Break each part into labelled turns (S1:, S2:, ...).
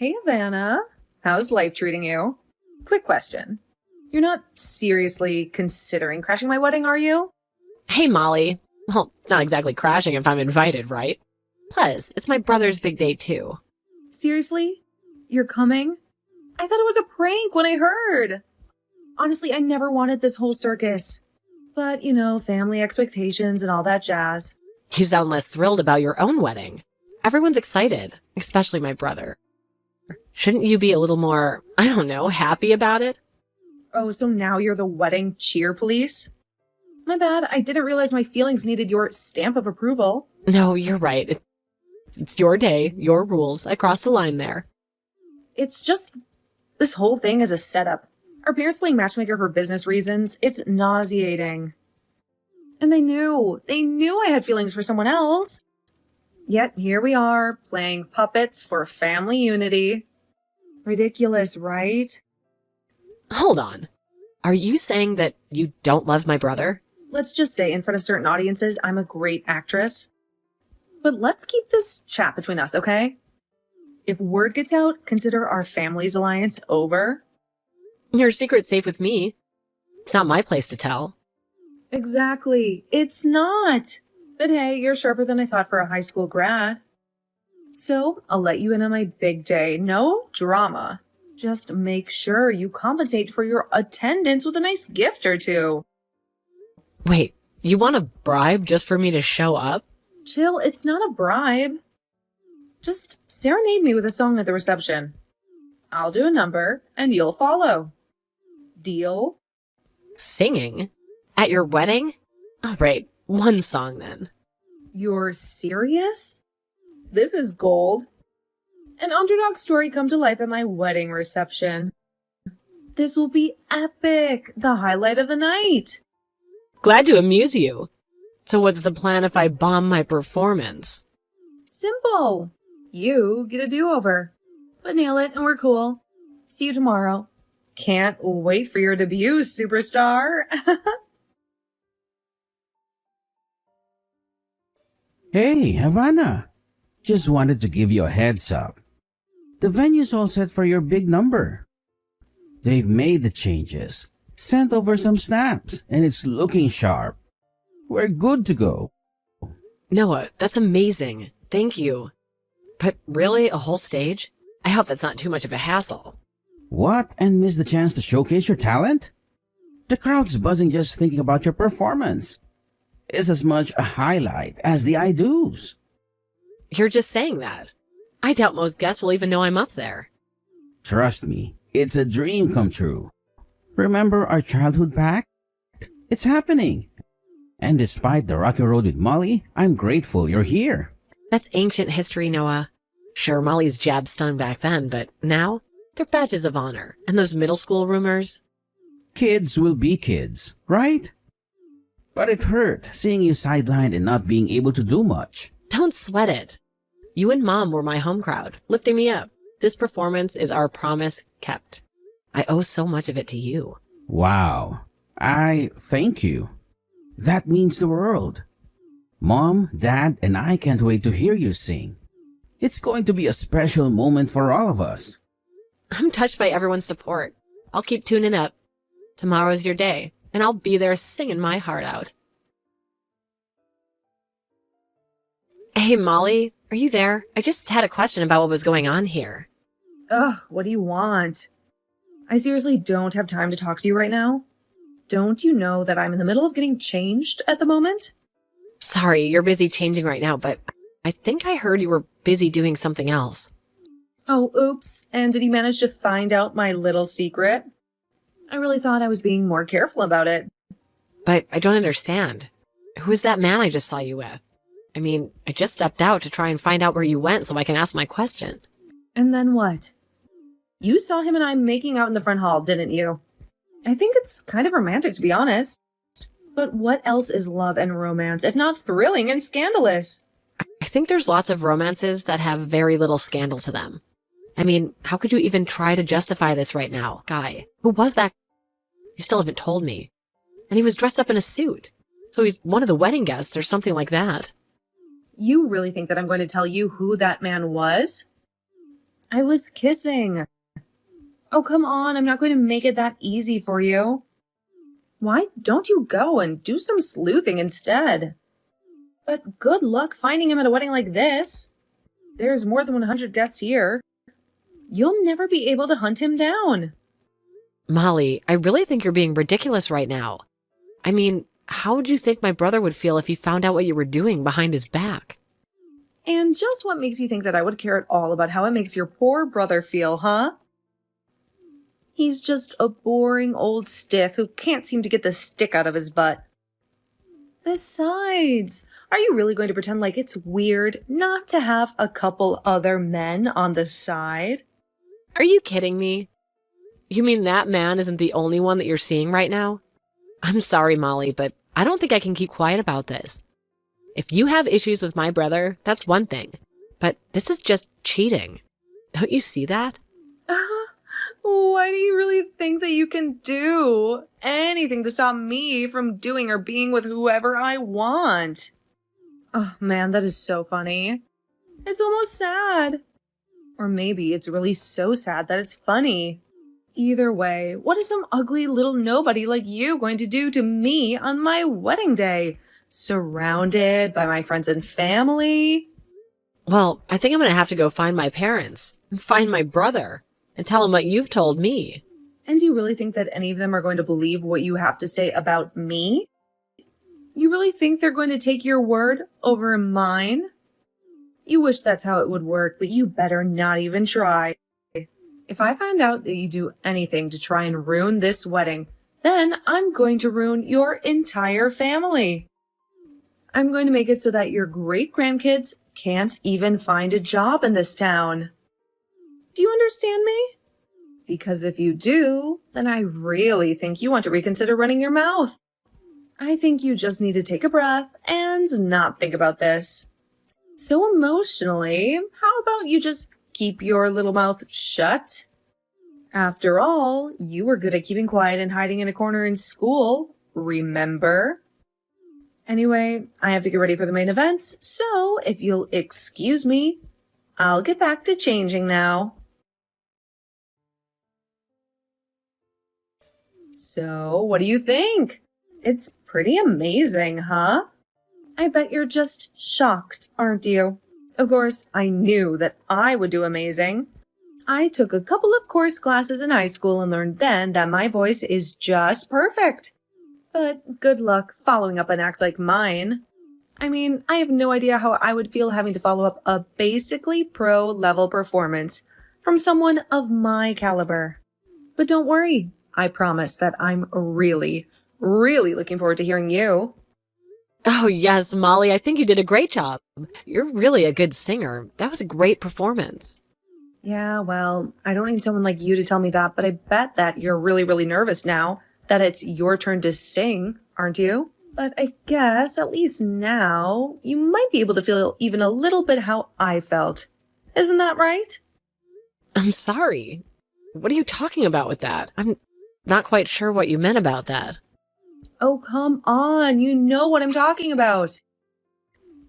S1: Hey, Havana. How's life treating you? Quick question. You're not seriously considering crashing my wedding, are you?
S2: Hey, Molly. Well, not exactly crashing if I'm invited, right? Plus, it's my brother's big day, too.
S1: Seriously? You're coming? I thought it was a prank when I heard. Honestly, I never wanted this whole circus. But, family expectations and all that jazz.
S2: You sound less thrilled about your own wedding. Everyone's excited, especially my brother. Shouldn't you be a little more, happy about it?
S1: Oh, so now you're the wedding cheer police? My bad, I didn't realize my feelings needed your stamp of approval.
S2: No, you're right. It's your day, your rules. I crossed the line there.
S1: It's just, this whole thing is a setup. Our parents playing matchmaker for business reasons. It's nauseating. And they knew I had feelings for someone else. Yet here we are, playing puppets for family unity. Ridiculous, right?
S2: Hold on. Are you saying that you don't love my brother?
S1: Let's just say in front of certain audiences, I'm a great actress. But let's keep this chat between us, okay? If word gets out, consider our family's alliance over.
S2: Your secret's safe with me. It's not my place to tell.
S1: Exactly. It's not. But hey, you're sharper than I thought for a high school grad. So, I'll let you in on my big day. No drama. Just make sure you compensate for your attendance with a nice gift or two.
S2: Wait, you want a bribe just for me to show up?
S1: Chill, it's not a bribe. Just serenade me with a song at the reception. I'll do a number, and you'll follow. Deal?
S2: Singing? At your wedding? All right, one song then.
S1: You're serious? This is gold. An underdog story come to life at my wedding reception. This will be epic. The highlight of the night.
S2: Glad to amuse you. So what's the plan if I bomb my performance?
S1: Simple. You get a do-over. But nail it and we're cool. See you tomorrow. Can't wait for your debut, superstar.
S3: Hey, Havana. Just wanted to give you a heads up. The venue's all set for your big number. They've made the changes, sent over some snaps, and it's looking sharp. We're good to go.
S2: Noah, that's amazing. Thank you. But really, a whole stage? I hope that's not too much of a hassle.
S3: What? And miss the chance to showcase your talent? The crowd's buzzing just thinking about your performance. It's as much a highlight as the I-dos.
S2: You're just saying that. I doubt most guests will even know I'm up there.
S3: Trust me, it's a dream come true. Remember our childhood pact? It's happening. And despite the rocky road with Molly, I'm grateful you're here.
S2: That's ancient history, Noah. Sure, Molly's jab stung back then, but now they're badges of honor. And those middle school rumors?
S3: Kids will be kids, right? But it hurt seeing you sidelined and not being able to do much.
S2: Don't sweat it. You and Mom were my home crowd, lifting me up. This performance is our promise kept. I owe so much of it to you.
S3: Wow. I thank you. That means the world. Mom, Dad, and I can't wait to hear you sing. It's going to be a special moment for all of us.
S2: I'm touched by everyone's support. I'll keep tuning up. Tomorrow's your day, and I'll be there singing my heart out. Hey, Molly, are you there? I just had a question about what was going on here.
S1: Ugh, what do you want? I seriously don't have time to talk to you right now. Don't you know that I'm in the middle of getting changed at the moment?
S2: Sorry, you're busy changing right now, but I think I heard you were busy doing something else.
S1: Oh, oops. And did you manage to find out my little secret? I really thought I was being more careful about it.
S2: But I don't understand. Who is that man I just saw you with? I mean, I just stepped out to try and find out where you went so I can ask my question.
S1: And then what? You saw him and I making out in the front hall, didn't you? I think it's kind of romantic, to be honest. But what else is love and romance, if not thrilling and scandalous?
S2: I think there's lots of romances that have very little scandal to them. I mean, how could you even try to justify this right now, guy? Who was that? You still haven't told me. And he was dressed up in a suit. So he's one of the wedding guests or something like that.
S1: You really think that I'm going to tell you who that man was? I was kissing. Oh, come on. I'm not going to make it that easy for you. Why don't you go and do some sleuthing instead? But good luck finding him at a wedding like this. There's more than 100 guests here. You'll never be able to hunt him down.
S2: Molly, I really think you're being ridiculous right now. I mean, how would you think my brother would feel if he found out what you were doing behind his back?
S1: And just what makes you think that I would care at all about how it makes your poor brother feel, huh? He's just a boring old stiff who can't seem to get the stick out of his butt. Besides, are you really going to pretend like it's weird not to have a couple other men on the side?
S2: Are you kidding me? You mean that man isn't the only one that you're seeing right now? I'm sorry, Molly, but I don't think I can keep quiet about this. If you have issues with my brother, that's one thing. But this is just cheating. Don't you see that?
S1: Why do you really think that you can do anything to stop me from doing or being with whoever I want? Oh man, that is so funny. It's almost sad. Or maybe it's really so sad that it's funny. Either way, what is some ugly little nobody like you going to do to me on my wedding day? Surrounded by my friends and family?
S2: Well, I think I'm going to have to go find my parents and find my brother and tell them what you've told me.
S1: And do you really think that any of them are going to believe what you have to say about me? You really think they're going to take your word over mine? You wish that's how it would work, but you better not even try. If I find out that you do anything to try and ruin this wedding, then I'm going to ruin your entire family. I'm going to make it so that your great-grandkids can't even find a job in this town. Do you understand me? Because if you do, then I really think you want to reconsider running your mouth. I think you just need to take a breath and not think about this. So emotionally, how about you just keep your little mouth shut? After all, you were good at keeping quiet and hiding in a corner in school, remember? Anyway, I have to get ready for the main event, so if you'll excuse me, I'll get back to changing now. So, what do you think? It's pretty amazing, huh? I bet you're just shocked, aren't you? Of course, I knew that I would do amazing. I took a couple of course classes in high school and learned then that my voice is just perfect. But good luck following up an act like mine. I mean, I have no idea how I would feel having to follow up a basically pro-level performance from someone of my caliber. But don't worry, I promise that I'm really looking forward to hearing you.
S2: Oh, yes, Molly, I think you did a great job. You're really a good singer. That was a great performance.
S1: Yeah, well, I don't need someone like you to tell me that, but I bet that you're really nervous now that it's your turn to sing, aren't you? But I guess at least now you might be able to feel even a little bit how I felt. Isn't that right?
S2: I'm sorry. What are you talking about with that? I'm not quite sure what you meant about that.
S1: Oh, come on. You know what I'm talking about.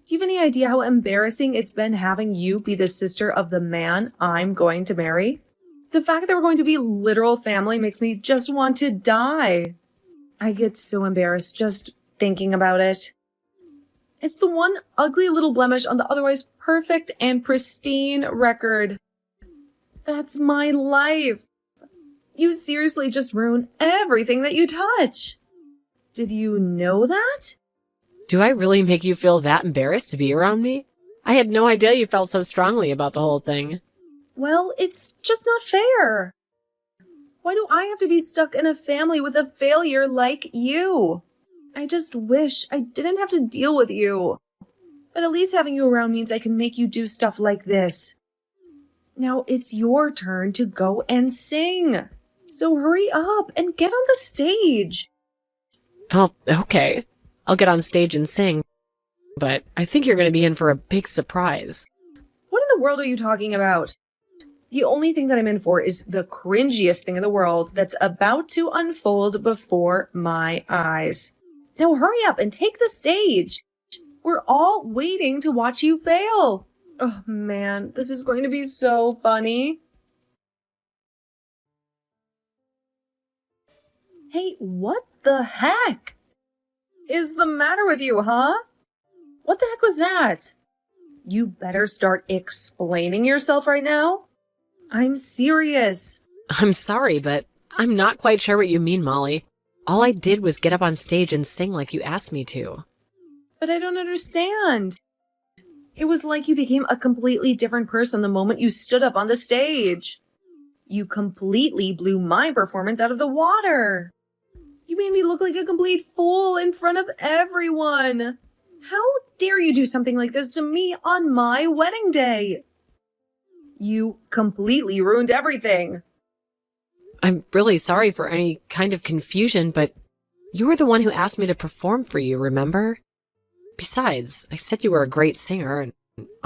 S1: Do you have any idea how embarrassing it's been having you be the sister of the man I'm going to marry? The fact that we're going to be literal family makes me just want to die. I get so embarrassed just thinking about it. It's the one ugly little blemish on the otherwise perfect and pristine record. That's my life. You seriously just ruin everything that you touch. Did you know that?
S2: Do I really make you feel that embarrassed to be around me? I had no idea you felt so strongly about the whole thing.
S1: Well, it's just not fair. Why do I have to be stuck in a family with a failure like you? I just wish I didn't have to deal with you. But at least having you around means I can make you do stuff like this. Now it's your turn to go and sing. So hurry up and get on the stage.
S2: Well, okay. I'll get on stage and sing. But I think you're going to be in for a big surprise.
S1: What in the world are you talking about? The only thing that I'm in for is the cringiest thing in the world that's about to unfold before my eyes. Now hurry up and take the stage. We're all waiting to watch you fail. Oh man, this is going to be so funny. Hey, what the heck is the matter with you, huh? What the heck was that? You better start explaining yourself right now. I'm serious.
S2: I'm sorry, but I'm not quite sure what you mean, Molly. All I did was get up on stage and sing like you asked me to.
S1: But I don't understand. It was like you became a completely different person the moment you stood up on the stage. You completely blew my performance out of the water. You made me look like a complete fool in front of everyone. How dare you do something like this to me on my wedding day? You completely ruined everything.
S2: I'm really sorry for any kind of confusion, but you were the one who asked me to perform for you, remember? Besides, I said you were a great singer, and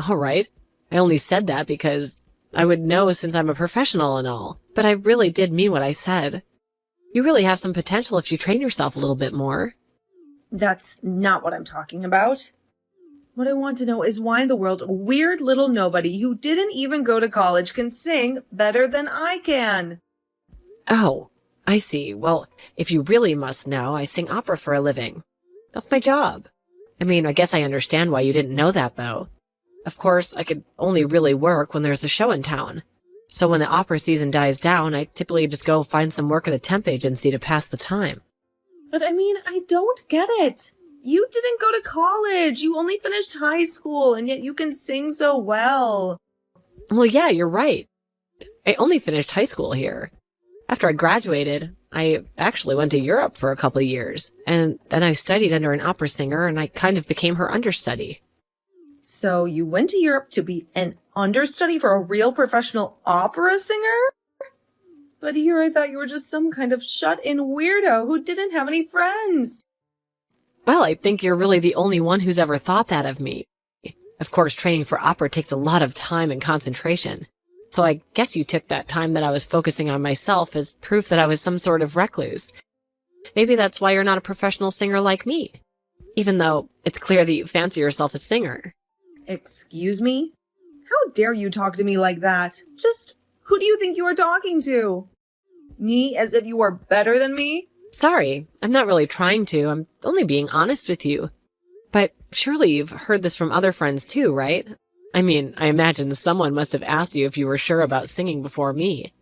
S2: all right, I only said that because I would know since I'm a professional and all, but I really did mean what I said. You really have some potential if you train yourself a little bit more.
S1: That's not what I'm talking about. What I want to know is why in the world a weird little nobody who didn't even go to college can sing better than I can.
S2: Oh, I see. Well, if you really must know, I sing opera for a living. That's my job. I mean, I guess I understand why you didn't know that, though. Of course, I could only really work when there's a show in town. So when the opera season dies down, I typically just go find some work at a temp agency to pass the time.
S1: But I mean, I don't get it. You didn't go to college. You only finished high school, and yet you can sing so well.
S2: Well, yeah, you're right. I only finished high school here. After I graduated, I actually went to Europe for a couple of years, and then I studied under an opera singer, and I kind of became her understudy.
S1: So you went to Europe to be an understudy for a real professional opera singer? But here I thought you were just some kind of shut-in weirdo who didn't have any friends.
S2: Well, I think you're really the only one who's ever thought that of me. Of course, training for opera takes a lot of time and concentration. So I guess you took that time that I was focusing on myself as proof that I was some sort of recluse. Maybe that's why you're not a professional singer like me, even though it's clear that you fancy yourself a singer.
S1: Excuse me? How dare you talk to me like that? Just who do you think you are talking to? Me as if you are better than me?
S2: Sorry, I'm not really trying to. I'm only being honest with you. But surely you've heard this from other friends too, right? I mean, I imagine someone must have asked you if you were sure about singing before me.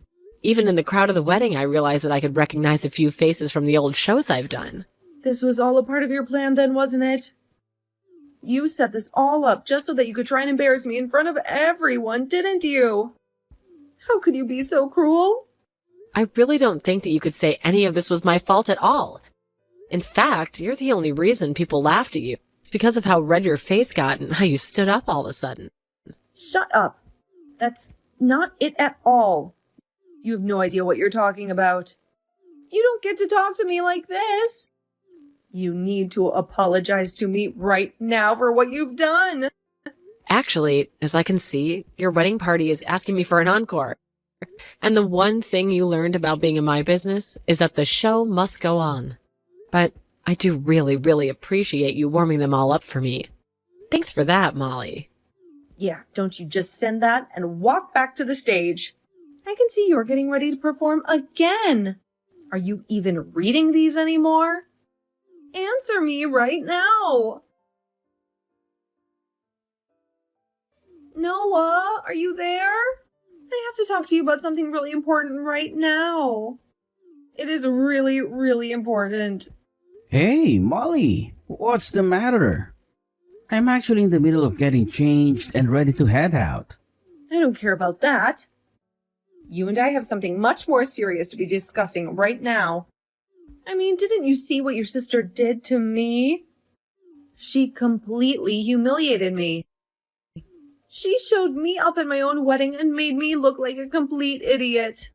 S2: Even in the crowd of the wedding, I realized that I could recognize a few faces from the old shows I've done.
S1: This was all a part of your plan then, wasn't it? You set this all up just so that you could try and embarrass me in front of everyone, didn't you? How could you be so cruel?
S2: I really don't think that you could say any of this was my fault at all. In fact, you're the only reason people laughed at you. It's because of how red your face got and how you stood up all of a sudden.
S1: Shut up. That's not it at all. You have no idea what you're talking about. You don't get to talk to me like this. You need to apologize to me right now for what you've done.
S2: Actually, as I can see, your wedding party is asking me for an encore. And the one thing you learned about being in my business is that the show must go on. But I do really, really appreciate you warming them all up for me. Thanks for that, Molly.
S1: Yeah, don't you just send that and walk back to the stage. I can see you're getting ready to perform again. Are you even reading these anymore? Answer me right now. Noah, are you there? I have to talk to you about something really important right now. It is really, really important.
S3: Hey, Molly, what's the matter? I'm actually in the middle of getting changed and ready to head out.
S1: I don't care about that. You and I have something much more serious to be discussing right now. I mean, didn't you see what your sister did to me? She completely humiliated me. She showed me up at my own wedding and made me look like a complete idiot.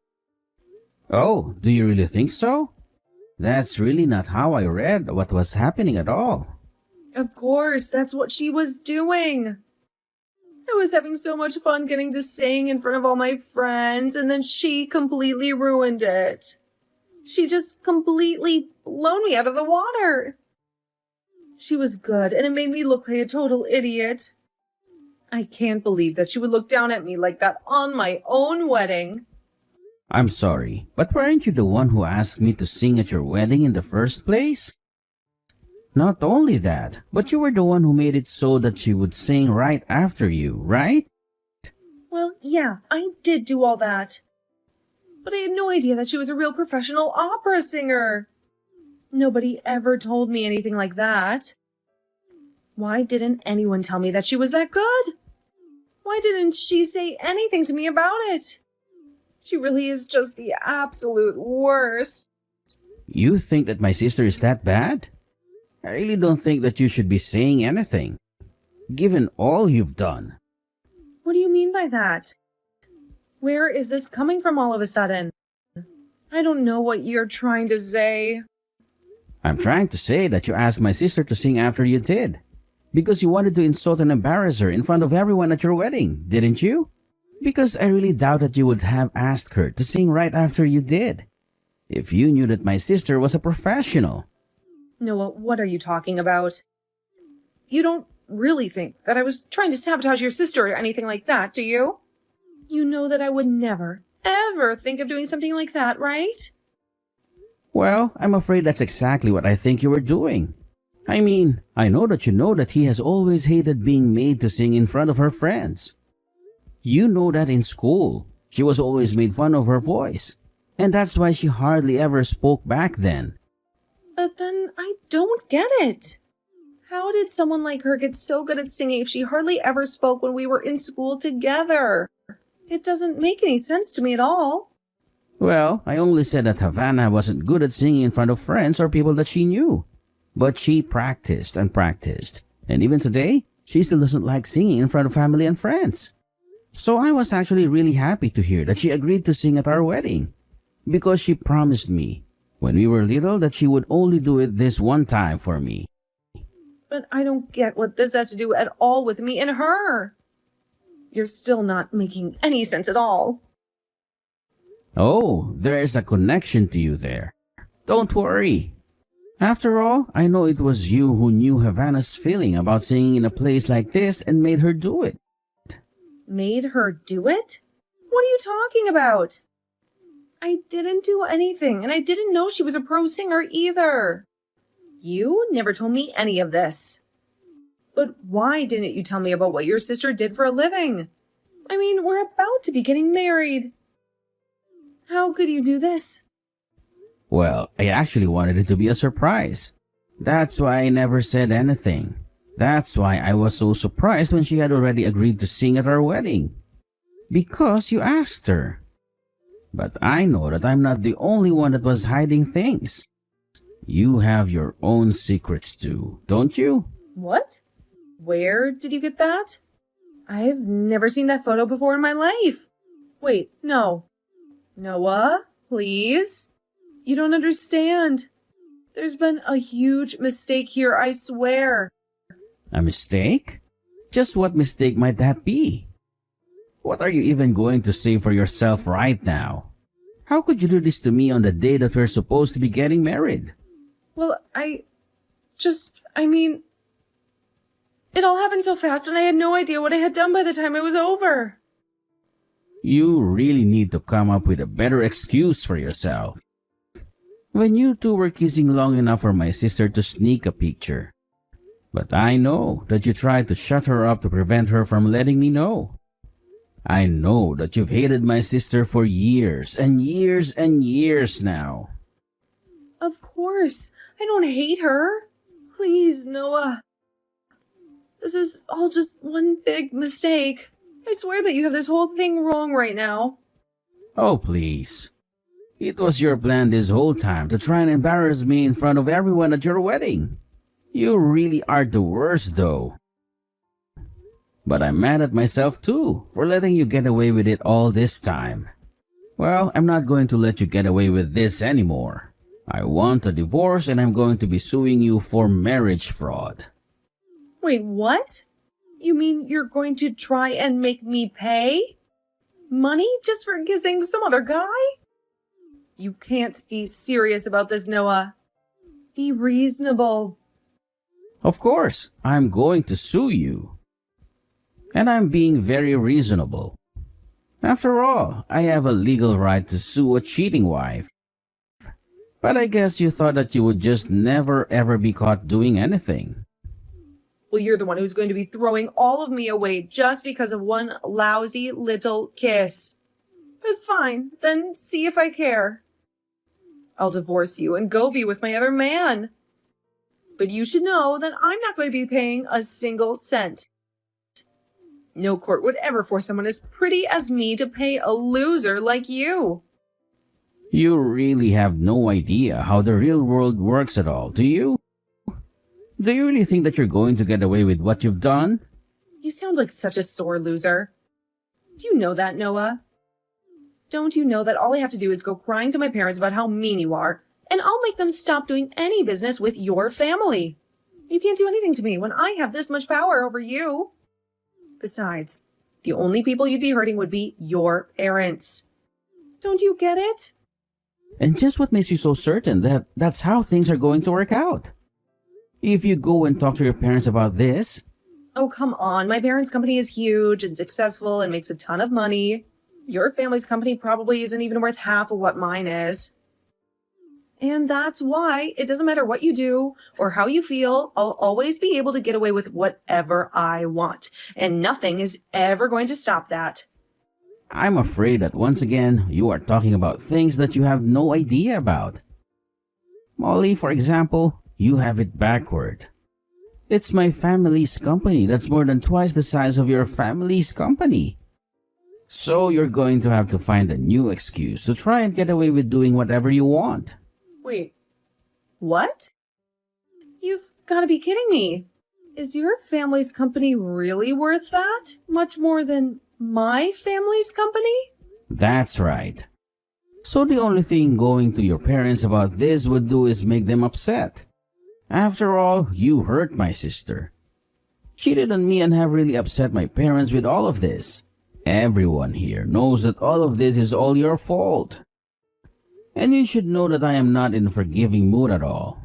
S3: Oh, do you really think so? That's really not how I read what was happening at all.
S1: Of course, that's what she was doing. I was having so much fun getting to sing in front of all my friends, and then she completely ruined it. She just completely blown me out of the water. She was good, and it made me look like a total idiot. I can't believe that she would look down at me like that on my own wedding.
S3: I'm sorry, but weren't you the one who asked me to sing at your wedding in the first place? Not only that, but you were the one who made it so that she would sing right after you, right?
S1: Well, yeah, I did do all that. But I had no idea that she was a real professional opera singer. Nobody ever told me anything like that. Why didn't anyone tell me that she was that good? Why didn't she say anything to me about it? She really is just the absolute worst.
S3: You think that my sister is that bad? I really don't think that you should be saying anything, given all you've done.
S1: What do you mean by that? Where is this coming from all of a sudden? I don't know what you're trying to say.
S3: I'm trying to say that you asked my sister to sing after you did, because you wanted to insult and embarrass her in front of everyone at your wedding, didn't you? Because I really doubt that you would have asked her to sing right after you did, if you knew that my sister was a professional.
S1: Noah, what are you talking about? You don't really think that I was trying to sabotage your sister or anything like that, do you? You know that I would never, ever think of doing something like that, right?
S3: Well, I'm afraid that's exactly what I think you were doing. I mean, I know that he has always hated being made to sing in front of her friends. You know that in school, she was always made fun of her voice, and that's why she hardly ever spoke back then.
S1: But then I don't get it. How did someone like her get so good at singing if she hardly ever spoke when we were in school together? It doesn't make any sense to me at all.
S3: Well, I only said that Havana wasn't good at singing in front of friends or people that she knew. But she practiced and practiced, and even today, she still doesn't like singing in front of family and friends. So I was actually really happy to hear that she agreed to sing at our wedding, because she promised me, when we were little, that she would only do it this one time for me.
S1: But I don't get what this has to do at all with me and her. You're still not making any sense at all.
S3: Oh, there is a connection to you there. Don't worry. After all, I know it was you who knew Havana's feeling about singing in a place like this and made her do it.
S1: Made her do it? What are you talking about? I didn't do anything, and I didn't know she was a pro singer either. You never told me any of this. But why didn't you tell me about what your sister did for a living? I mean, we're about to be getting married. How could you do this?
S3: Well, I actually wanted it to be a surprise. That's why I never said anything. That's why I was so surprised when she had already agreed to sing at our wedding. Because you asked her. But I know that I'm not the only one that was hiding things. You have your own secrets too, don't you?
S1: What? Where did you get that? I've never seen that photo before in my life. Wait, no. Noah, please? You don't understand. There's been a huge mistake here, I swear.
S3: A mistake? Just what mistake might that be? What are you even going to say for yourself right now? How could you do this to me on the day that we're supposed to be getting married?
S1: Well, it all happened so fast and I had no idea what I had done by the time it was over.
S3: You really need to come up with a better excuse for yourself. When you two were kissing long enough for my sister to sneak a picture. But I know that you tried to shut her up to prevent her from letting me know. I know that you've hated my sister for years and years and years now.
S1: Of course. I don't hate her. Please, Noah. This is all just one big mistake. I swear that you have this whole thing wrong right now.
S3: Oh, please. It was your plan this whole time to try and embarrass me in front of everyone at your wedding. You really are the worst, though. But I'm mad at myself too for letting you get away with it all this time. Well, I'm not going to let you get away with this anymore. I want a divorce and I'm going to be suing you for marriage fraud.
S1: Wait, what? You mean you're going to try and make me pay? Money just for kissing some other guy? You can't be serious about this, Noah. Be reasonable.
S3: Of course, I'm going to sue you. And I'm being very reasonable. After all, I have a legal right to sue a cheating wife. But I guess you thought that you would just never ever be caught doing anything.
S1: Well, you're the one who's going to be throwing all of me away just because of one lousy little kiss. But fine, then see if I care. I'll divorce you and go be with my other man. But you should know that I'm not going to be paying a single cent. No court would ever force someone as pretty as me to pay a loser like you.
S3: You really have no idea how the real world works at all, do you? Do you really think that you're going to get away with what you've done?
S1: You sound like such a sore loser. Do you know that, Noah? Don't you know that all I have to do is go crying to my parents about how mean you are, and I'll make them stop doing any business with your family? You can't do anything to me when I have this much power over you. Besides, the only people you'd be hurting would be your parents. Don't you get it?
S3: And just what makes you so certain that that's how things are going to work out? If you go and talk to your parents about this...
S1: Oh, come on. My parents' company is huge and successful and makes a ton of money. Your family's company probably isn't even worth half of what mine is. And that's why it doesn't matter what you do or how you feel, I'll always be able to get away with whatever I want. And nothing is ever going to stop that.
S3: I'm afraid that once again, you are talking about things that you have no idea about. Molly, for example, you have it backward. It's my family's company that's more than twice the size of your family's company. So you're going to have to find a new excuse to try and get away with doing whatever you want.
S1: Wait, what? You've got to be kidding me. Is your family's company really worth that? Much more than my family's company?
S3: That's right. So the only thing going to your parents about this would do is make them upset. After all, you hurt my sister. Cheated on me and have really upset my parents with all of this. Everyone here knows that all of this is all your fault. And you should know that I am not in a forgiving mood at all.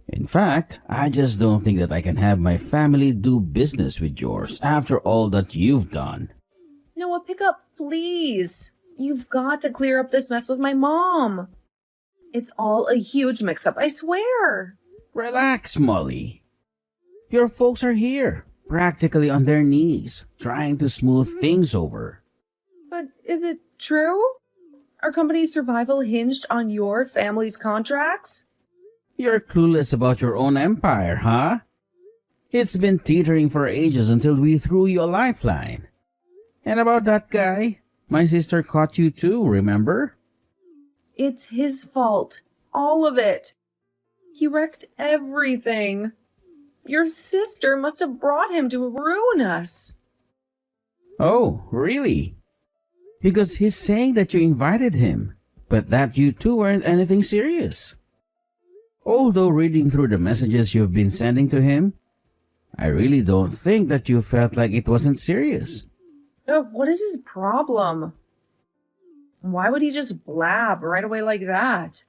S3: In fact, I just don't think that I can have my family do business with yours after all that you've done.
S1: Noah, pick up, please. You've got to clear up this mess with my mom. It's all a huge mix-up, I swear.
S3: Relax, Molly. Your folks are here, practically on their knees, trying to smooth things over.
S1: But is it true? Our company's survival hinged on your family's contracts?
S3: You're clueless about your own empire, huh? It's been teetering for ages until we threw you a lifeline. And about that guy, my sister caught you too, remember?
S1: It's his fault. All of it. He wrecked everything. Your sister must have brought him to ruin us.
S3: Oh, really? Because he's saying that you invited him, but that you two weren't anything serious. Although reading through the messages you've been sending to him, I really don't think that you felt like it wasn't serious.
S1: What is his problem? Why would he just blab right away like that?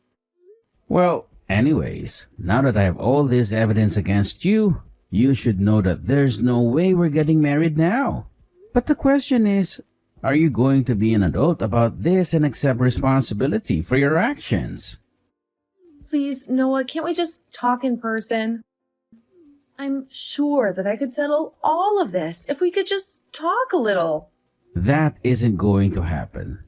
S3: Well, anyways, now that I have all this evidence against you, you should know that there's no way we're getting married now. But the question is, are you going to be an adult about this and accept responsibility for your actions?
S1: Please, Noah, can't we just talk in person? I'm sure that I could settle all of this if we could just talk a little.
S3: That isn't going to happen.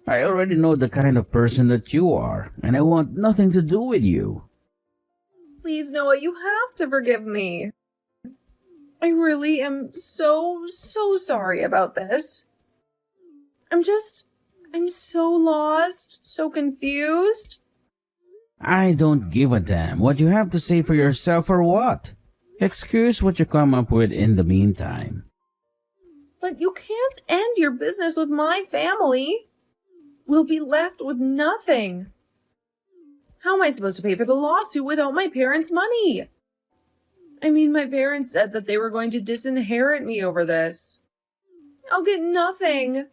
S3: I already know the kind of person that you are, and I want nothing to do with you.
S1: Please, Noah, you have to forgive me. I really am so sorry about this. I'm so lost, so confused.
S3: I don't give a damn what you have to say for yourself or what. Excuse what you come up with in the meantime.
S1: But you can't end your business with my family. We'll be left with nothing. How am I supposed to pay for the lawsuit without my parents' money? I mean, my parents said that they were going to disinherit me over this. I'll get nothing.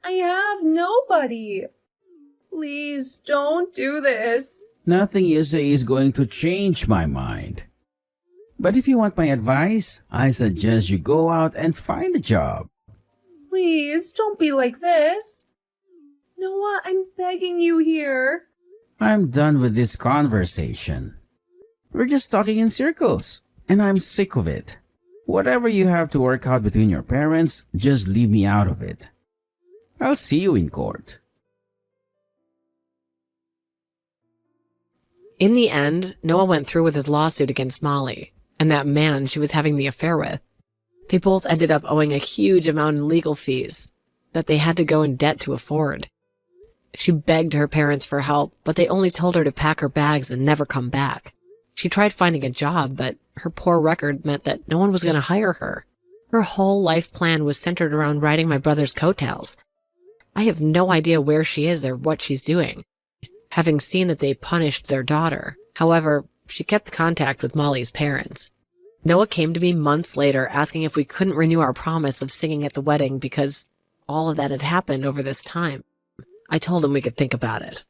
S1: I have nobody. Please don't do this.
S3: Nothing you say is going to change my mind. But if you want my advice, I suggest you go out and find a job.
S1: Please, don't be like this. Noah, I'm begging you here.
S3: I'm done with this conversation. We're just talking in circles, and I'm sick of it. Whatever you have to work out between your parents, just leave me out of it. I'll see you in court.
S2: In the end, Noah went through with his lawsuit against Molly and that man she was having the affair with. They both ended up owing a huge amount in legal fees that they had to go in debt to afford. She begged her parents for help, but they only told her to pack her bags and never come back. She tried finding a job, but her poor record meant that no one was going to hire her. Her whole life plan was centered around riding my brother's coattails. I have no idea where she is or what she's doing, having seen that they punished their daughter. However, she kept contact with Molly's parents. Noah came to me months later asking if we couldn't renew our promise of singing at the wedding because all of that had happened over this time. I told him we could think about it.